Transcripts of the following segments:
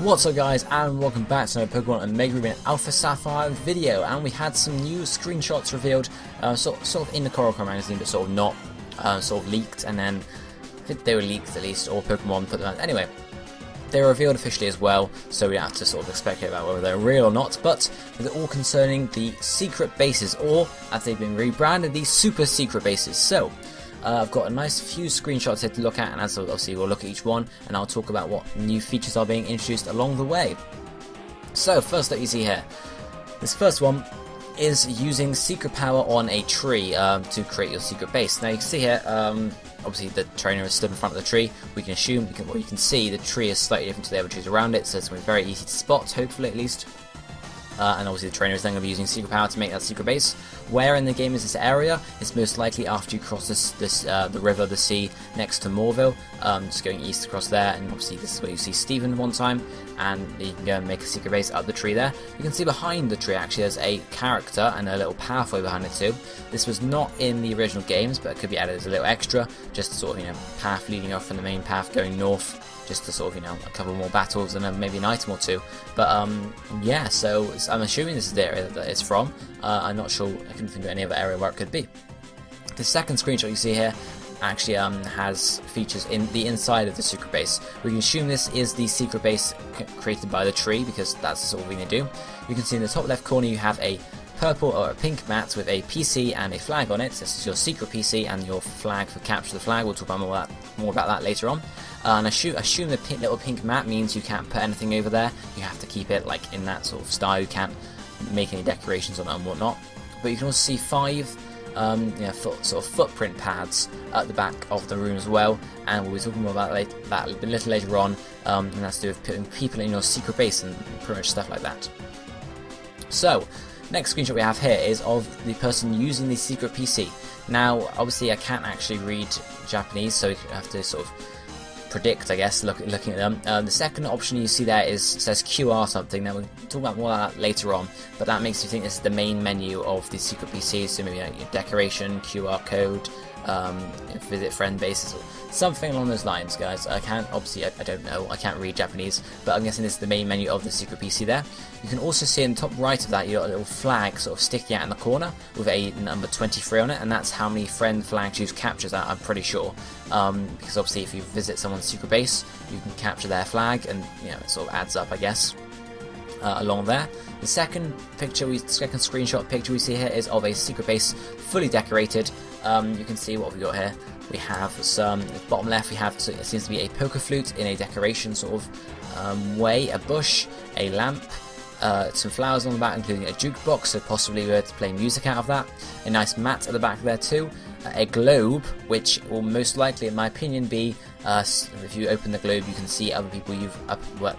What's up guys, and welcome back to another Pokemon Omega Ruby and Alpha Sapphire video. And we had some new screenshots revealed, sort of in the Coral magazine, but sort of not, sort of leaked, and then I think they were leaked at least, or Pokemon put them out. Anyway, they were revealed officially as well, so we have to sort of speculate about whether they're real or not, but they're all concerning the secret bases, or as they've been rebranded, the super secret bases. So I've got a nice few screenshots here to look at, and as obviously we'll look at each one, and I'll talk about what new features are being introduced along the way. So first that you see here, this first one is using secret power on a tree to create your secret base. Now you can see here, obviously the trainer is stood in front of the tree. We can assume, you can see the tree is slightly different to the other trees around it, so it's going to be very easy to spot, hopefully at least. And obviously the trainer is then going to be using secret power to make that secret base. Where in the game is this area? It's most likely after you cross the river, the sea, next to Moorville, just going east across there, and obviously this is where you see Steven one time, and you can go and make a secret base up the tree there. You can see behind the tree actually there's a character and a little pathway behind it too. This was not in the original games, but it could be added as a little extra, just to sort of, path leading off from the main path going north, just to sort of, a couple more battles and then maybe an item or two. But yeah, so I'm assuming this is the area that it's from. I'm not sure, I couldn't think of any other area where it could be. The second screenshot you see here actually has features in the inside of the secret base. We can assume this is the secret base created by the tree, because that's the sort of thing they do. You can see in the top left corner you have a purple or a pink mat with a PC and a flag on it. This is your secret PC and your flag for capture the flag. We'll talk about more about that later on. And assume the little pink mat means you can't put anything over there. You have to keep it like in that sort of style. You can't make any decorations on it and whatnot. But you can also see 5 sort of footprint pads at the back of the room as well. And we'll be talking more about that a little later on. And that's to do with putting people in your secret base and pretty much stuff like that. So next screenshot we have here is of the person using the secret PC. Now, obviously, I can't actually read Japanese, so you have to sort of predict, I guess, looking at them. The second option you see there says QR something. Now we'll talk about more of that later on, but that makes you think this is the main menu of the secret PC. So maybe your decoration, QR code, visit friend bases, or something along those lines, guys. I don't know, I can't read Japanese, but I'm guessing this is the main menu of the secret PC there. You can also see in the top right of that, you've got a little flag sort of sticking out in the corner with a number 23 on it, and that's how many friend flags you've captured that, I'm pretty sure. Because obviously if you visit someone's secret base, you can capture their flag, and it sort of adds up, I guess, along there. The second screenshot picture we see here is of a secret base fully decorated. You can see what we got here. We have some, at the bottom left we have, so it seems to be a poker flute in a decoration sort of way, a bush, a lamp, some flowers on the back including a jukebox, so possibly we're to play music out of that, a nice mat at the back there too, a globe, which will most likely in my opinion be, if you open the globe you can see other people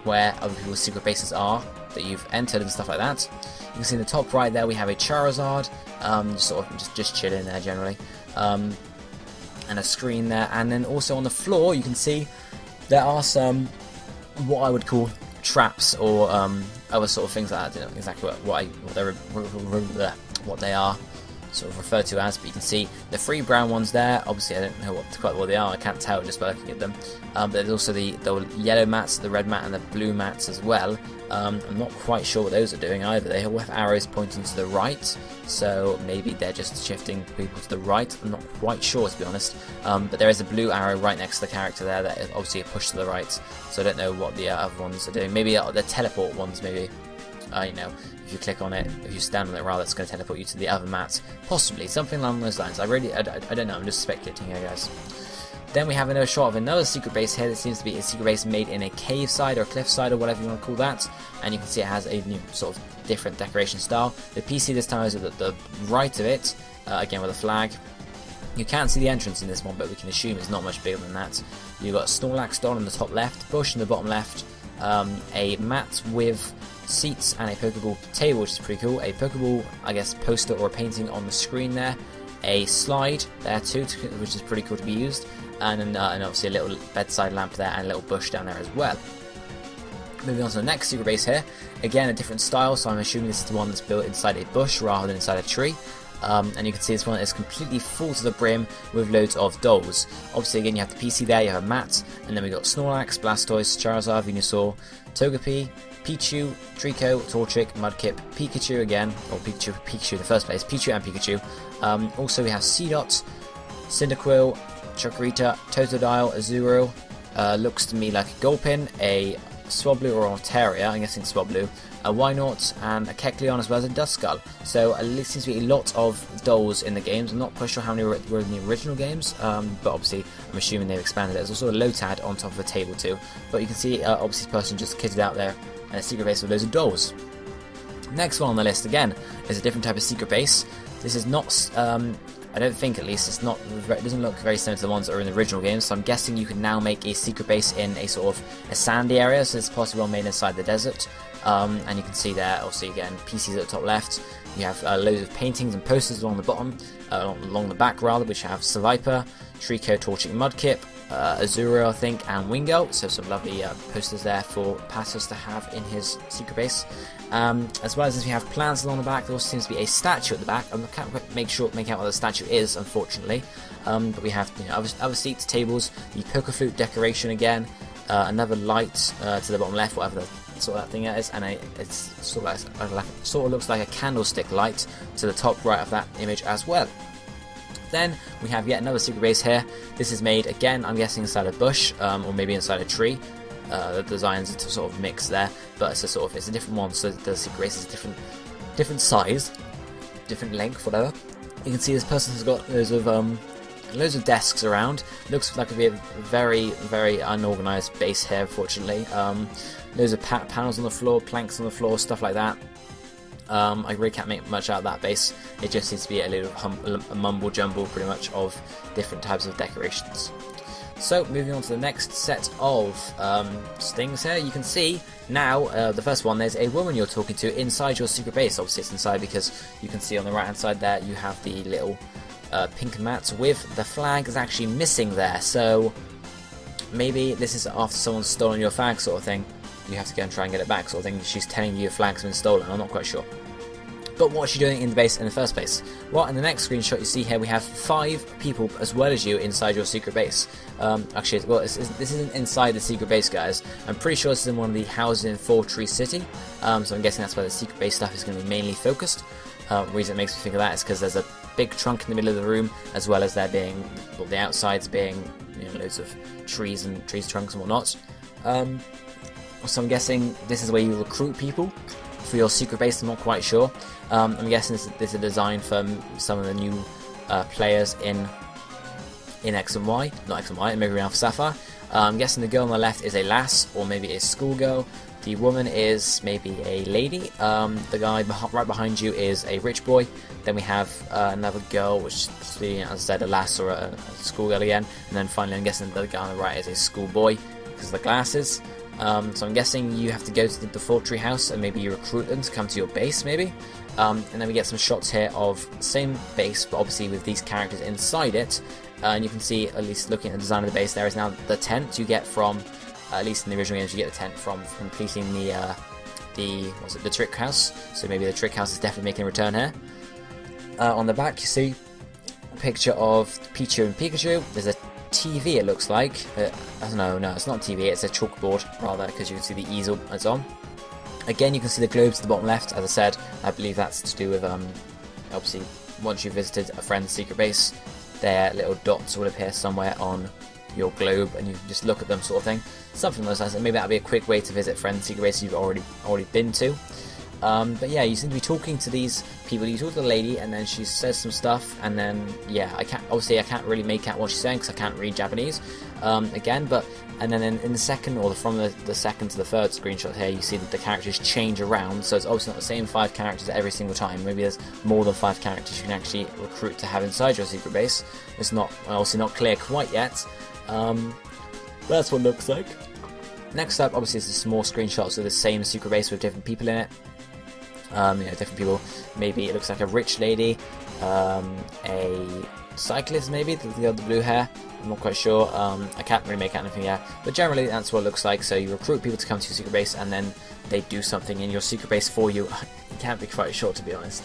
where other people's secret bases are that you've entered and stuff like that. You can see in the top right there we have a Charizard, just chilling there generally, and a screen there, and then also on the floor you can see there are some what I would call traps or other sort of things like that. I don't know exactly what they are sort of referred to as, but you can see the 3 brown ones there. Obviously I don't know quite what they are, I can't tell just by looking at them, but there's also the yellow mats, the red mat and the blue mats as well. I'm not quite sure what those are doing either. They all have arrows pointing to the right, so maybe they're just shifting people to the right. I'm not quite sure, to be honest, but there is a blue arrow right next to the character there that is obviously a push to the right, so I don't know what the other ones are doing. Maybe the teleport ones, maybe. If you click on it, if you stand on it rather, it's going to teleport you to the other mats. Possibly, something along those lines. I don't know, I'm just speculating here, guys. Then we have another shot of another secret base here that seems to be a secret base made in a cave side or cliff side or whatever you want to call that. And you can see it has a new sort of different decoration style. The PC this time is at the right of it, again with a flag. You can't see the entrance in this one, but we can assume it's not much bigger than that. You've got Snorlax Don in the top left, Bush in the bottom left, a mat with seats and a Pokeball table, which is pretty cool. A Pokeball, I guess, poster or a painting on the screen there. A slide there too, which is pretty cool to be used. And obviously a little bedside lamp there and a little bush down there as well. Moving on to the next secret base here. Again, a different style, so I'm assuming this is the one that's built inside a bush rather than inside a tree. And you can see this one is completely full to the brim with loads of dolls. Obviously, again, you have the PC there, you have a Matt, and then we got Snorlax, Blastoise, Charizard, Venusaur, Togepi, Pichu, Trico, Torchic, Mudkip, Pikachu again, or Pikachu in the first place, Pichu and Pikachu. Also we have Seedot, Cyndaquil, Chokorita, Totodile, Azuro, looks to me like a Gulpin, a Swablu or Altaria, I'm guessing Swablu, a Wynaut, and a Kecleon, as well as a Duskull. So there seems to be a lot of dolls in the games. I'm not quite sure how many were in the original games, but obviously I'm assuming they've expanded it. There's also a Lotad on top of the table too, but you can see obviously this person just kitted out there and a secret base with loads of dolls. Next one on the list again is a different type of secret base. This is not, I don't think at least, it doesn't look very similar to the ones that are in the original games, so I'm guessing you can now make a secret base in a sort of a sandy area, so it's possibly made inside the desert. And you can see there, obviously again, PCs at the top left, you have loads of paintings and posters along the bottom, along the back rather, which have Seviper, Trico, Torchic, Mudkip, Azuro I think, and Wingull, so some lovely posters there for Passos to have in his secret base. As well as we have plants along the back, there also seems to be a statue at the back. I can't quite make out what the statue is, unfortunately, but we have other seats, tables, the poker flute decoration again, another light to the bottom left, whatever the sort of that thing is, and it's sort of looks like a candlestick light to the top right of that image as well. Then we have yet another secret base here. This is made again, I'm guessing inside a bush, or maybe inside a tree. The designs to sort of mix there, but it's a different one. So the secret base is different size, different length, whatever. You can see this person has got loads of desks around. Looks like it'd be a very, very unorganized base here, unfortunately. Loads of panels on the floor, planks on the floor, stuff like that. I really can't make much out of that base. It just seems to be a little mumble jumble pretty much of different types of decorations. So moving on to the next set of things here, you can see now the first one, there's a woman you're talking to inside your secret base. Obviously it's inside because you can see on the right hand side there you have the little pink mat with the flag is actually missing there, so maybe this is after someone's stolen your flag sort of thing. You have to go and try and get it back sort of thing. She's telling you your flag's been stolen, I'm not quite sure. But what's she doing in the base in the first place? Well, in the next screenshot you see here we have 5 people as well as you inside your secret base. Actually, well, this isn't inside the secret base, guys. I'm pretty sure this is in one of the houses in Four Tree City, so I'm guessing that's where the secret base stuff is going to be mainly focused. The reason it makes me think of that is because there's a big trunk in the middle of the room, as well as there being, well, the outsides being, loads of trees trunks and whatnot. So I'm guessing this is where you recruit people for your secret base. I'm not quite sure. I'm guessing this is a design for some of the new players in X and Y, not X and Y, maybe around for Sapphire. I'm guessing the girl on the left is a lass, or maybe a schoolgirl. The woman is maybe a lady. The guy right behind you is a rich boy. Then we have another girl, which is possibly, as I said, a lass or a schoolgirl again. And then finally, I'm guessing the guy on the right is a schoolboy because of the glasses. So I'm guessing you have to go to the Four Tree house and maybe you recruit them to come to your base, maybe. And then we get some shots here of the same base, but obviously with these characters inside it. And you can see, at least looking at the design of the base, there is now the tent you get from, at least in the original games, you get the tent from completing the trick house. So maybe the trick house is definitely making a return here. On the back, you see a picture of Pichu and Pikachu. There's a TV, it looks like. I don't know, no, it's not TV, it's a chalkboard rather, because you can see the easel it's on. Again, you can see the globes at the bottom left. As I said, I believe that's to do with, obviously, once you've visited a friend's secret base, their little dots will appear somewhere on your globe, and you can just look at them, sort of thing. Something like that. Maybe that'll be a quick way to visit friend's secret base you've already been to. But yeah, you seem to be talking to these people. You talk to the lady, and then she says some stuff, and then yeah, I can't really make out what she's saying because I can't read Japanese. Again, but and then in the second, or from the second to the third screenshot here, you see that the characters change around. So it's obviously not the same 5 characters every single time. Maybe there's more than 5 characters you can actually recruit to have inside your secret base. It's not obviously not clear quite yet. That's what it looks like. Next up, obviously, is some more screenshots of the same secret base with different people in it. Different people. Maybe it looks like a rich lady, a cyclist, maybe the other blue hair. I'm not quite sure. I can't really make out anything yet, but generally that's what it looks like. So you recruit people to come to your secret base, and then they do something in your secret base for you. You can't be quite sure, to be honest.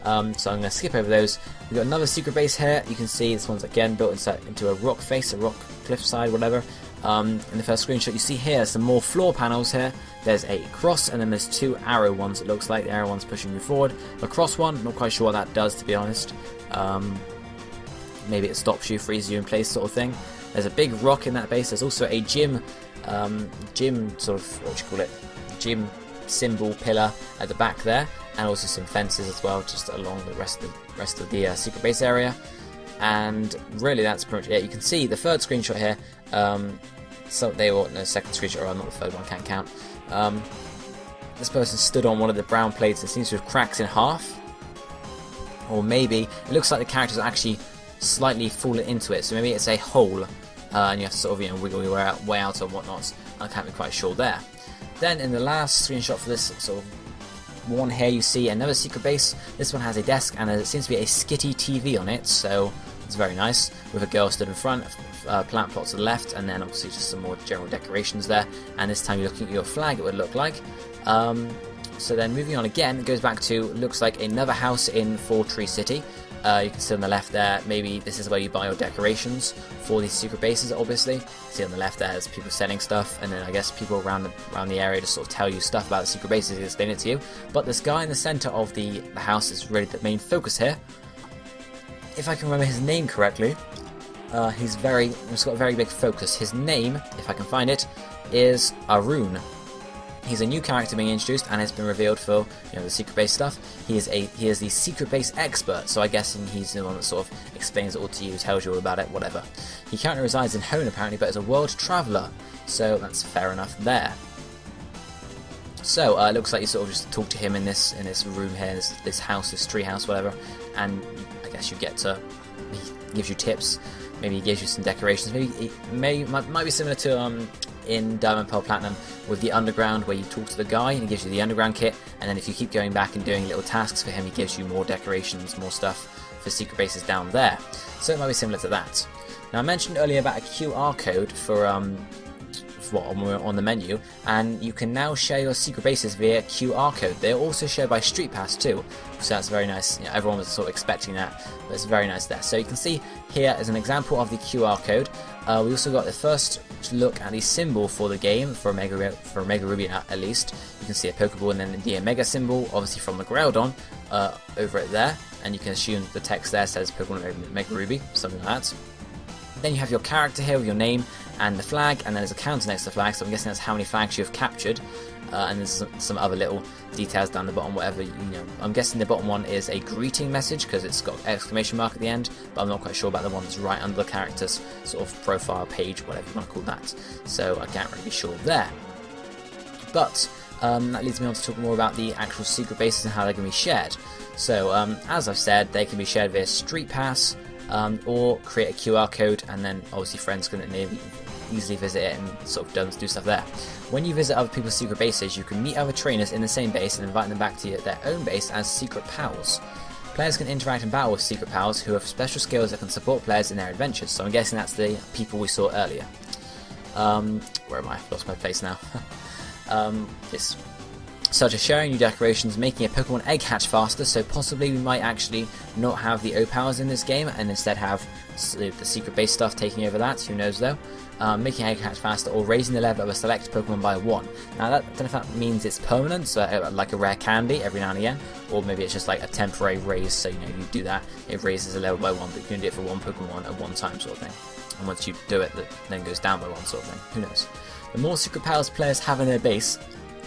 So I'm going to skip over those. We've got another secret base here. You can see this one's again built into a rock face, a rock cliffside, whatever. In the first screenshot you see here some more floor panels here. There's a cross and then there's two arrow ones. It looks like the arrow one's pushing you forward. The cross one, not quite sure what that does, to be honest. Maybe it stops you, freezes you in place sort of thing. There's a big rock in that base. There's also a gym sort of, what do you call it, gym symbol pillar at the back there, and also some fences as well just along the rest of the secret base area. And really that's pretty much it. You can see the third screenshot here, so they were no second screenshot, or not the third one, can't count. This person stood on one of the brown plates and seems to have cracked in half, or maybe it looks like the characters are actually slightly fallen into it, so maybe it's a hole, and you have to sort of, you know, wiggle your way out and whatnot. I can't be quite sure there. Then in the last screenshot for this sort of one here, you see another secret base. This one has a desk and there seems to be a skitty TV on it, so it's very nice, with a girl stood in front, plant plot to the left, and then obviously just some more general decorations there. And this time you're looking at your flag, it would look like. So then moving on again, it goes back to, looks like another house in Four Tree City. You can see on the left there, maybe this is where you buy your decorations for these secret bases, obviously. See on the left there, there's people selling stuff, and then I guess people around the area to sort of tell you stuff about the secret bases and explain it to you. But this guy in the centre of the house is really the main focus here. If I can remember his name correctly, he's got a very big focus. His name, if I can find it, is Arun. He's a new character being introduced and has been revealed for, you know, the secret base stuff. He is the secret base expert, so I guess he's the one that sort of explains it all to you, tells you all about it, whatever. He currently resides in Hone apparently, but is a world traveller, so that's fair enough there. So it looks like you sort of just talk to him in this room here, this house, this tree house, whatever, and I guess you get to, he gives you tips, maybe he gives you some decorations, maybe it might be similar to in Diamond Pearl Platinum with the Underground, where you talk to the guy and he gives you the Underground kit, and then if you keep going back and doing little tasks for him, he gives you more decorations, more stuff for secret bases down there. So it might be similar to that. Now I mentioned earlier about a QR code for on the menu, and you can now share your secret bases via QR code. They're also shared by Street Pass too, so that's very nice. You know, everyone was sort of expecting that, but it's very nice there. So you can see here is an example of the QR code. We also got the first look at the symbol for the game, for Mega Ruby at least. You can see a Pokeball and then the Omega symbol, obviously from the Groudon, over it there, and you can assume the text there says Pokemon Mega Ruby, something like that. Then you have your character here with your name and the flag, and then there's a counter next to the flag, so I'm guessing that's how many flags you have captured. And there's some other little details down the bottom, whatever, you know. I'm guessing the bottom one is a greeting message because it's got an exclamation mark at the end, but I'm not quite sure about the one that's right under the character's sort of profile page, whatever you want to call that. So I can't really be sure there. But that leads me on to talk more about the actual secret bases and how they're going to be shared. So as I've said, they can be shared via Street Pass, or create a QR code, and then obviously friends can easily visit it and sort of do stuff there. When you visit other people's secret bases, you can meet other trainers in the same base and invite them back to their own base as secret pals. Players can interact and battle with secret pals who have special skills that can support players in their adventures. So I'm guessing that's the people we saw earlier. Where am I? I've lost my place now. Such as sharing new decorations, making a Pokemon egg hatch faster, so possibly we might actually not have the O-Powers in this game and instead have the secret base stuff taking over that, who knows though. Making egg hatch faster, or raising the level of a select Pokemon by 1. Now I don't know if that means it's permanent, so like a rare candy every now and again, or maybe it's just like a temporary raise, so you know, you do that, it raises a level by 1, but you can do it for one Pokemon at one time sort of thing. And once you do it, that then goes down by 1 sort of thing, who knows. The more secret powers players have in their base,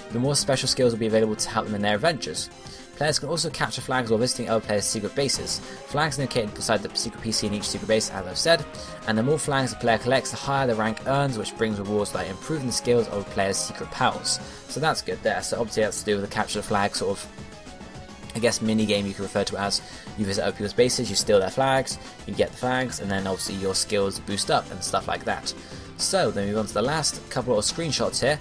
the more special skills will be available to help them in their adventures. Players can also capture flags while visiting other players' secret bases. Flags are located beside the secret PC in each secret base, as I've said, and the more flags a player collects, the higher the rank earns, which brings rewards like improving the skills of a player's secret pals. So that's good there. So obviously that's to do with the capture the flag sort of, I guess, mini game you could refer to it as. You visit other people's bases, you steal their flags, you get the flags, and then obviously your skills boost up and stuff like that. So then we move on to the last couple of screenshots here,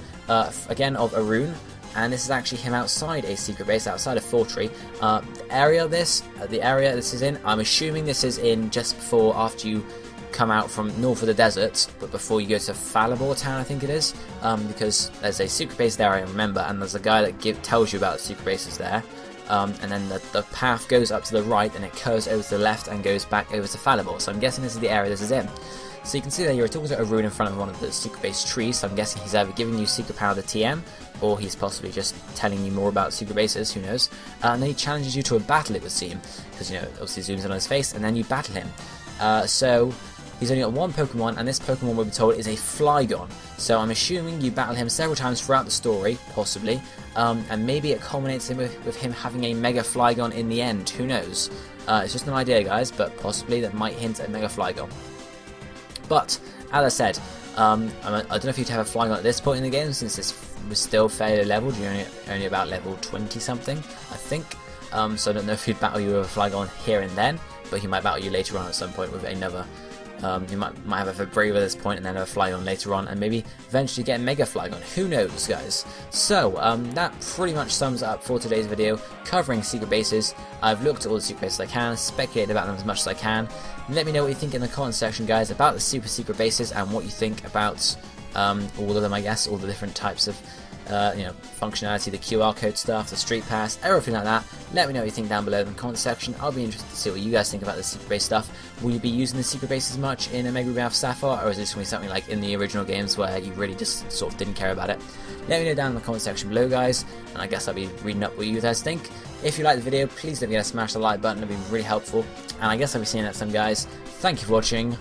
again of Arun, and this is actually him outside a secret base, outside of Fortree. The area this is in, I'm assuming this is in just before, after you come out from north of the desert, but before you go to Falibor Town, I think it is, because there's a secret base there, I remember, and there's a guy that tells you about the secret bases there. And then the path goes up to the right, and it curves over to the left and goes back over to Falibor. So I'm guessing this is the area this is in. So you can see that you're talking to a rune in front of one of the secret base trees, so I'm guessing he's either giving you secret power to TM, or he's possibly just telling you more about secret bases, who knows. And then he challenges you to a battle, it would seem, because, you know, obviously zooms in on his face, and then you battle him. So he's only got one Pokemon, and this Pokemon, we'll be told, is a Flygon. So I'm assuming you battle him several times throughout the story, possibly, and maybe it culminates with him having a Mega Flygon in the end, who knows. It's just an idea, guys, but possibly that might hint at Mega Flygon. But, as I said, I don't know if you'd have a Flygon at this point in the game, since this was still fairly leveled. You're only about level 20-something, I think. So I don't know if he'd battle you with a Flygon here and then, but he might battle you later on at some point with another. You might have a Brave at this point and then a Flygon later on, and maybe eventually get a Mega Flygon. Who knows, guys? So that pretty much sums it up for today's video, covering secret bases. I've looked at all the secret bases I can, speculated about them as much as I can. Let me know what you think in the comment section, guys, about the super secret bases and what you think about all of them, I guess, all the different types of you know, functionality, the QR code stuff, the street pass, everything like that. Let me know what you think down below in the comment section. I'll be interested to see what you guys think about the secret base stuff. Will you be using the secret bases much in Omega Ruby Alpha Sapphire, or is this going to be something like in the original games where you really just sort of didn't care about it? Let me know down in the comment section below, guys, and I guess I'll be reading up what you guys think. If you like the video, please don't forget to smash the like button, it'll be really helpful, and I guess I'll be seeing you next time, guys. Thank you for watching.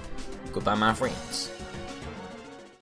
Goodbye, my friends.